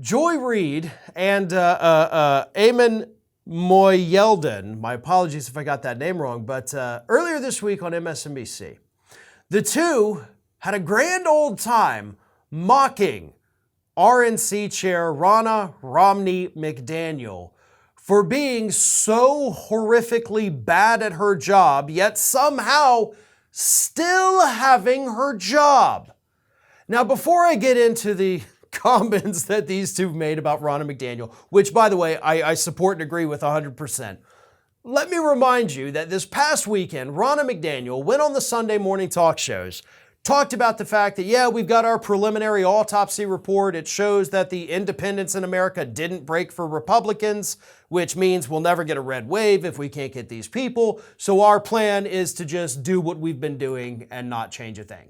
Joy Reid and Eamon Moyeldin, my apologies if I got that name wrong, but earlier this week on MSNBC, the two had a grand old time mocking RNC chair Ronna Romney McDaniel for being so horrifically bad at her job, yet somehow still having her job. Now, before I get into the comments that these two made about Ronna McDaniel, which, by the way, I support and agree with 100%, let me remind you that this past weekend, Ronna McDaniel went on the Sunday morning talk shows, talked about the fact that, yeah, we've got our preliminary autopsy report. It shows that the independents in America didn't break for Republicans, which means we'll never get a red wave if we can't get these people. So our plan is to just do what we've been doing and not change a thing.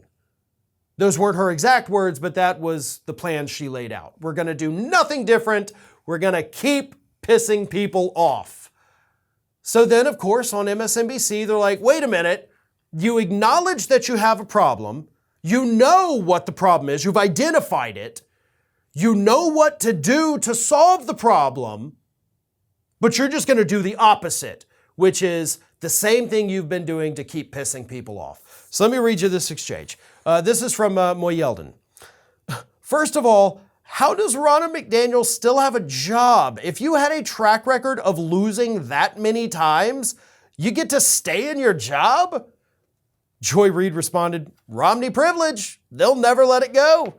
Those weren't her exact words, but that was the plan she laid out. We're going to do nothing different. We're going to keep pissing people off. So then, of course, on MSNBC, they're like, wait a minute. You acknowledge that you have a problem. You know what the problem is. You've identified it. You know what to do to solve the problem, but you're just going to do the opposite, which is the same thing you've been doing to keep pissing people off. So let me read you this exchange. This is from Moyeldin. First of all, how does Ronna McDaniel still have a job? If you had a track record of losing that many times, you get to stay in your job? Joy Reid responded, Romney privilege. They'll never let it go.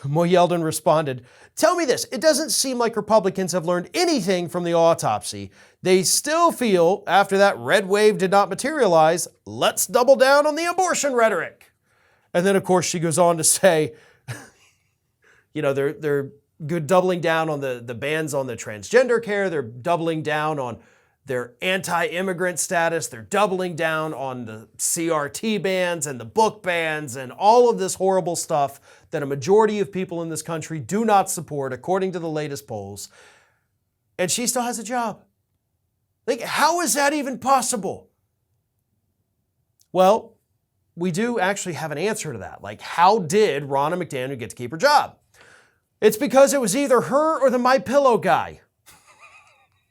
Moyeldin responded, tell me this. It doesn't seem like Republicans have learned anything from the autopsy. They still feel, after that red wave did not materialize, let's double down on the abortion rhetoric. And then, of course, she goes on to say, you know, they're good doubling down on the bans on the transgender care. They're doubling down on their anti-immigrant status. They're doubling down on the CRT bans and the book bans and all of this horrible stuff that a majority of people in this country do not support, according to the latest polls. And she still has a job. Like, how is that even possible? Well, we do actually have an answer to that. Like, how did Ronna McDaniel get to keep her job? It's because it was either her or the MyPillow guy.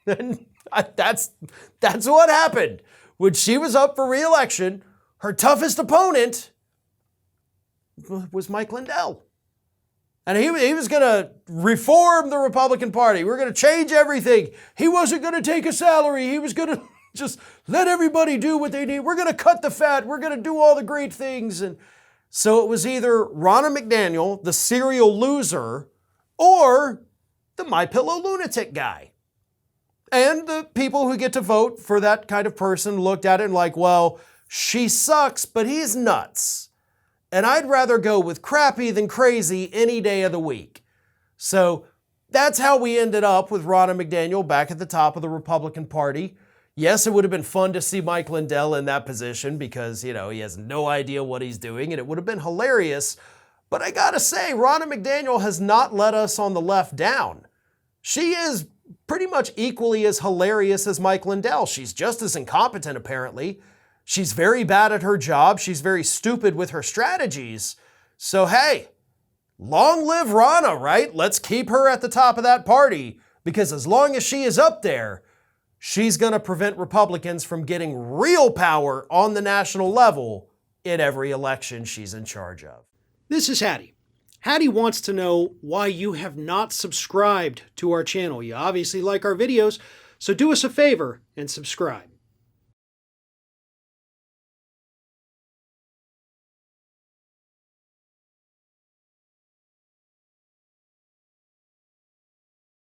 And that's what happened. When she was up for re-election, her toughest opponent was Mike Lindell. And he was going to reform the Republican Party. We're going to change everything. He wasn't going to take a salary. He was going to just let everybody do what they need. We're going to cut the fat. We're going to do all the great things. And so it was either Ronna McDaniel, the serial loser, or the MyPillow lunatic guy. And the people who get to vote for that kind of person looked at it and like, well, she sucks, but he's nuts. And I'd rather go with crappy than crazy any day of the week. So that's how we ended up with Ronna McDaniel back at the top of the Republican Party. Yes, it would have been fun to see Mike Lindell in that position because, you know, he has no idea what he's doing, and it would have been hilarious. But I gotta say, Ronna McDaniel has not let us on the left down. She is pretty much equally as hilarious as Mike Lindell. She's just as incompetent, apparently. She's very bad at her job. She's very stupid with her strategies. So, hey, long live Ronna, right? Let's keep her at the top of that party because as long as she is up there, she's going to prevent Republicans from getting real power on the national level in every election she's in charge of. This is Hattie. Hattie wants to know why you have not subscribed to our channel. You obviously like our videos, so do us a favor and subscribe.